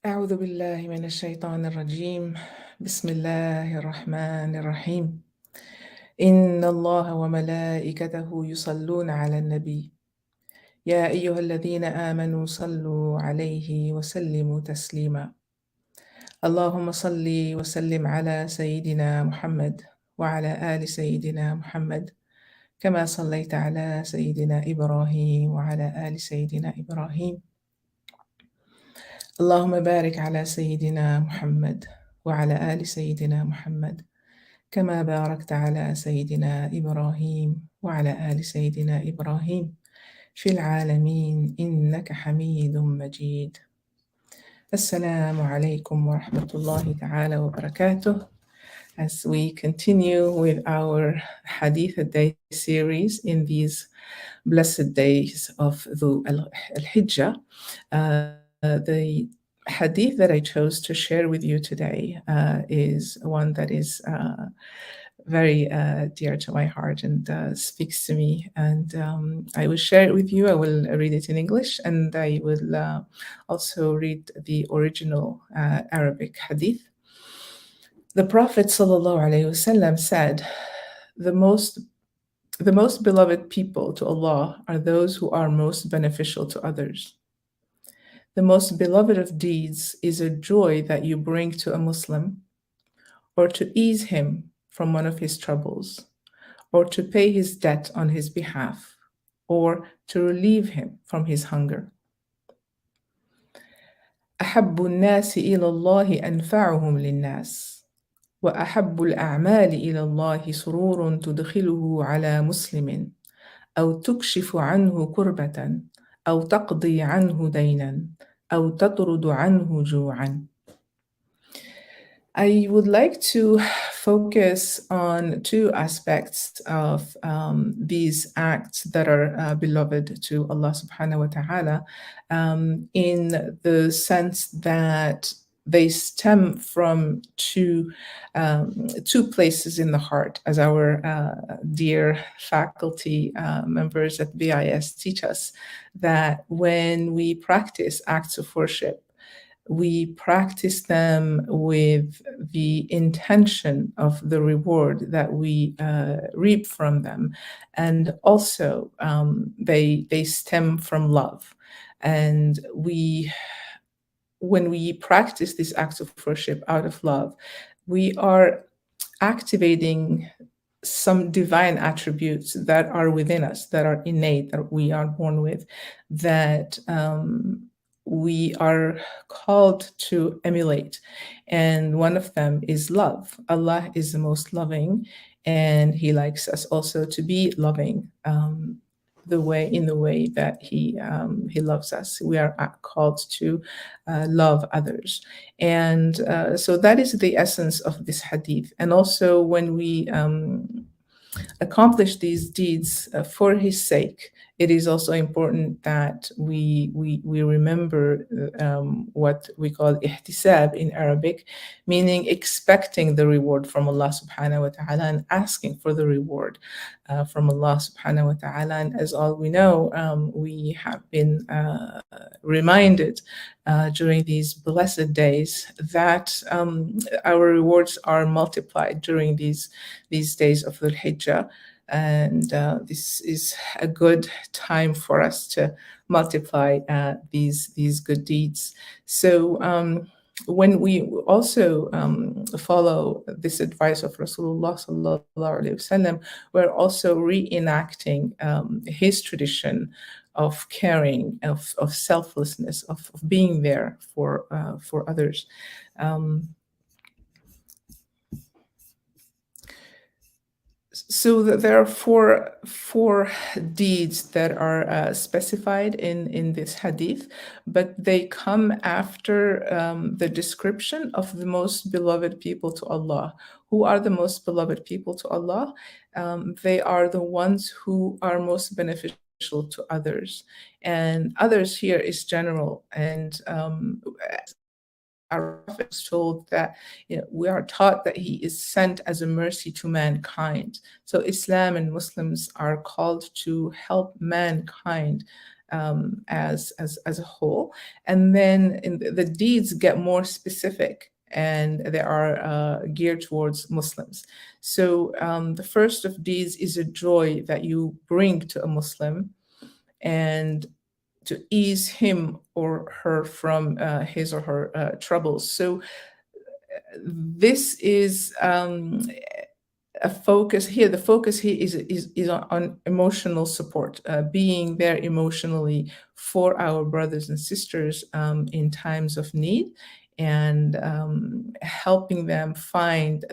أعوذ بالله من الشيطان الرجيم بسم الله الرحمن الرحيم إن الله وملائكته يصلون على النبي يا أيها الذين آمنوا صلوا عليه وسلموا تسليما اللهم صل وسلم على سيدنا محمد وعلى آل سيدنا محمد كما صليت على سيدنا إبراهيم وعلى آل سيدنا إبراهيم اللهم بارك على سيدنا محمد وعلى آل سيدنا محمد كما باركت على سيدنا إبراهيم وعلى آل سيدنا إبراهيم في العالمين إنك حميد مجيد. السلام عليكم ورحمة الله تعالى وبركاته. As we continue with our Hadith-A-Day series in these blessed days of the Al-Hijjah, the hadith that I chose to share with you today is one that is very dear to my heart and speaks to me. And I will share it with you. I will read it in English, and I will also read the original Arabic hadith. The Prophet ﷺ said, the most beloved people to Allah are those who are most beneficial to others. The most beloved of deeds is a joy that you bring to a Muslim, or to ease him from one of his troubles, or to pay his debt on his behalf, or to relieve him from his hunger. أحب الناس إلى الله أنفعهم للناس وأحب الأعمال إلى الله سرور تدخله على مسلم أو تكشف عنه كربة أو تقضي عنه دينا أو تطرد عنه جوعا. I would like to focus on two aspects of these acts that are beloved to Allah subhanahu wa ta'ala, in the sense that they stem from two places in the heart, as our dear faculty members at BIS teach us, that when we practice acts of worship, we practice them with the intention of the reward that we reap from them, and also they stem from love. And when we practice these acts of worship out of love, we are activating some divine attributes that are within us, that are innate, that we are born with, that we are called to emulate. And one of them is love. Allah is the most loving, and He likes us also to be loving, in the way that He loves us. We are called to love others. And so that is the essence of this hadith. And also when we accomplish these deeds for His sake, it is also important that we remember what we call ihtisab in Arabic, meaning expecting the reward from Allah subhanahu wa ta'ala and asking for the reward from Allah subhanahu wa ta'ala. And as all we know, we have been reminded during these blessed days that our rewards are multiplied during these days of the Hijjah. And this is a good time for us to multiply these good deeds. So when we also follow this advice of Rasulullah sallallahu alaihi wasallam, we're also reenacting his tradition of caring, of selflessness, of being there for others. So there are four deeds that are specified in this hadith, but they come after the description of the most beloved people to Allah. Who are the most beloved people to Allah? They are the ones who are most beneficial to others. And others here is general. And our Prophet is told that we are taught that he is sent as a mercy to mankind. So Islam and Muslims are called to help mankind as a whole. And then the deeds get more specific, and they are geared towards Muslims. So the first of these is a joy that you bring to a Muslim, and to ease him or her from his or her troubles. So this is a focus here. The focus here is on emotional support, being there emotionally for our brothers and sisters in times of need, and helping them find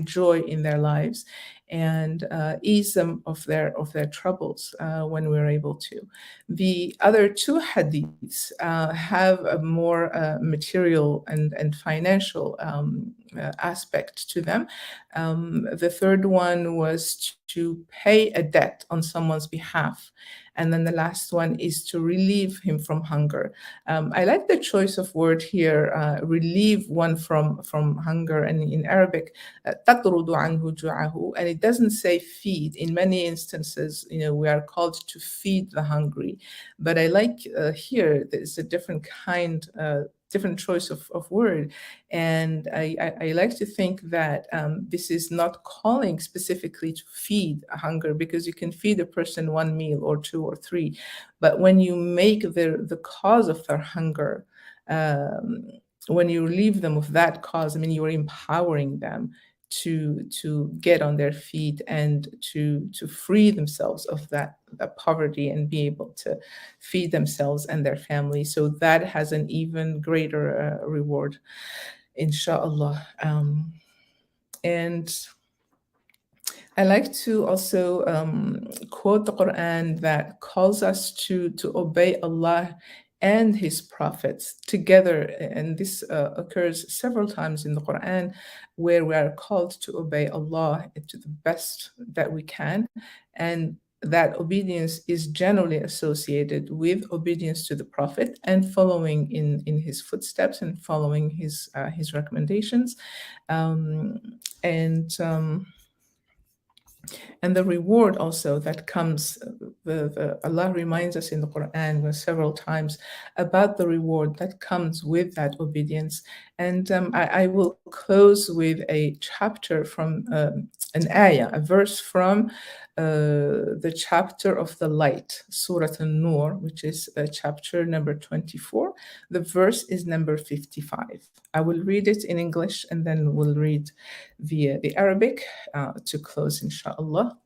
joy in their lives, and ease them of their troubles when we're able to. The other two hadiths have a more material and financial aspect to them. The third one was to pay a debt on someone's behalf. And then the last one is to relieve him from hunger. I like the choice of word here, relieve one from hunger. And in Arabic, تَطْرُدُ عَنْهُ جُوعَهُ. And it doesn't say feed. In many instances, we are called to feed the hungry. But I like here, there's a different choice of word. And I like to think that this is not calling specifically to feed a hunger, because you can feed a person one meal or two or three. But when you make the cause of their hunger, when you relieve them of that cause, I mean, you're empowering them to get on their feet and to free themselves of that poverty and be able to feed themselves and their family. So that has an even greater reward, inshallah. And I like to also quote the Quran that calls us to obey Allah and His prophets together. And this occurs several times in the Quran, where we are called to obey Allah to the best that we can. And that obedience is generally associated with obedience to the Prophet and following in his footsteps and following his recommendations. And the reward also that comes, Allah reminds us in the Quran several times about the reward that comes with that obedience. And I will close with a chapter from an ayah, a verse from the chapter of the light, Surah An-Nur, which is chapter number 24. The verse is number 55. I will read it in English, and then we'll read the Arabic to close, inshallah.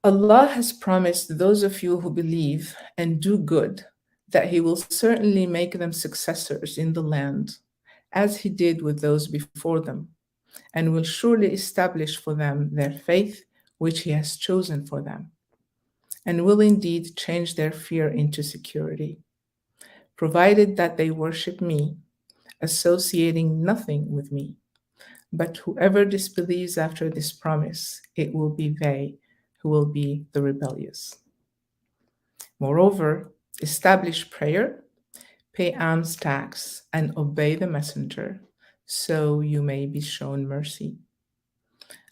Allah has promised those of you who believe and do good that He will certainly make them successors in the land, as He did with those before them, and will surely establish for them their faith, which He has chosen for them, and will indeed change their fear into security, provided that they worship Me, associating nothing with Me. But whoever disbelieves after this promise, it will be they who will be the rebellious. Moreover, establish prayer, pay alms tax, and obey the messenger, so you may be shown mercy.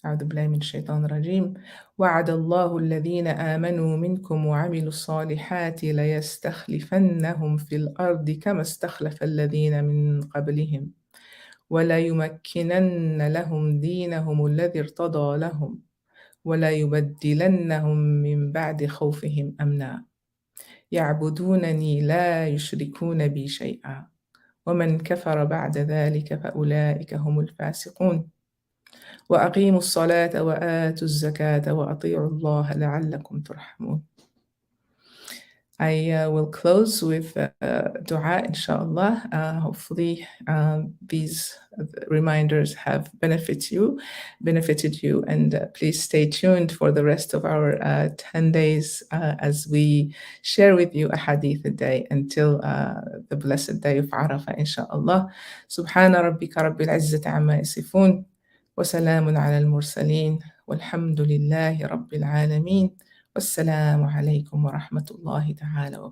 أعوذ بالله من الشيطان الرجيم. وعد الله الذين آمنوا منكم وعملوا الصالحات ليستخلفنهم في الأرض كما استخلف الذين من قبلهم ولا يمكنن لهم دينهم الذي ارتضى لهم ولا يبدلنهم من بعد خوفهم أمنا يعبدونني لا يشركون بي شيئا ومن كفر بعد ذلك فأولئك هم الفاسقون وأقيموا الصلاة وآتوا الزكاة وأطيعوا الله لعلكم ترحمون. I will close with dua, inshallah. Hopefully, these reminders have benefited you, and please stay tuned for the rest of our 10 days as we share with you a Hadith-A-Day until the blessed day of Arafah, inshallah. Subhana rabbika rabbil izzati amma yasifun, wa salamun ala al-mursaleen, walhamdulillahi rabbil alameen. Wassalamu alaikum wa rahmatullahi ta'ala wa